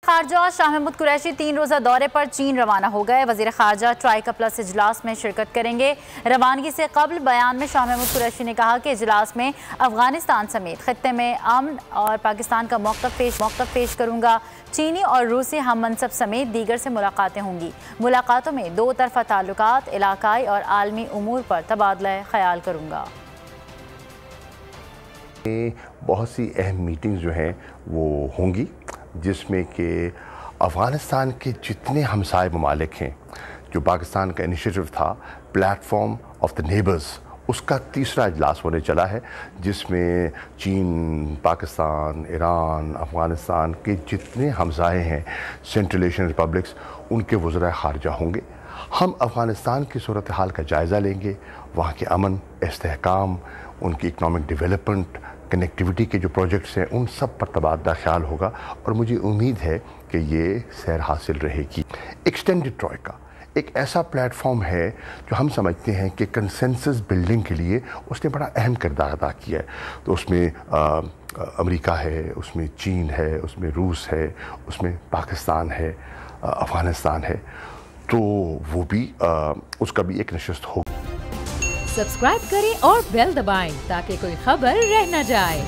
خارجہ شاہ محمود قریشی 3 روزہ دورے پر چین روانہ ہو گئے۔ وزیر خارجہ ٹرائیکا پلس اجلاس میں شرکت کریں گے۔ روانگی سے قبل بیان میں شاہ محمود قریشی نے کہا کہ اجلاس میں افغانستان سمیت خطے میں امن اور پاکستان کا موقف پیش کروں گا۔ چینی اور روسی ہم منصب سمیت دیگر سے ملاقاتیں ہوں گی۔ ملاقاتوں میں دو طرفہ تعلقات، علاقائی اور عالمی امور پر تبادلہ خیال کروں گا۔ بہت سی اہم میٹنگز جو ہیں وہ ہوں گی، جس میں کہ افغانستان کے جتنے ہمسائے ممالک ہیں، جو پاکستان کا انیشیٹو تھا platform of the neighbours, اس کا تیسرا اجلاس ہونے چلا ہے، جس میں چین، پاکستان، ایران، افغانستان کے جتنے ہمسائے ہیں سینٹرل ایشین ریپبلکس، ان کے وزراء خارجہ ہوں گے۔ ہم افغانستان کی صورتحال کا جائزہ لیں گے، وہاں کے امن، استحکام، ان کی اکنامک ڈیولپمنٹ، کنیکٹیوٹی کے جو پروجیکٹس ہیں، ان سب پر تبادلہ خیال ہوگا، اور مجھے امید ہے کہ یہ سیر حاصل رہے گی۔ ایکسٹینڈڈ ٹرائیکا ایک ایسا پلیٹ فارم ہے جو ہم سمجھتے ہیں کہ کنسنسس بلڈنگ کے لیے اس نے بڑا اہم کردار ادا کیا ہے۔ تو اس میں امریکہ ہے، اس میں چین ہے، اس میں روس ہے، اس میں پاکستان ہے، افغانستان ہے، تو وہ بھی اس کا بھی ایک نشست ہوگا۔ سبسکرائب کریں اور بیل دبائیں تاکہ کوئی خبر رہ نہ جائے۔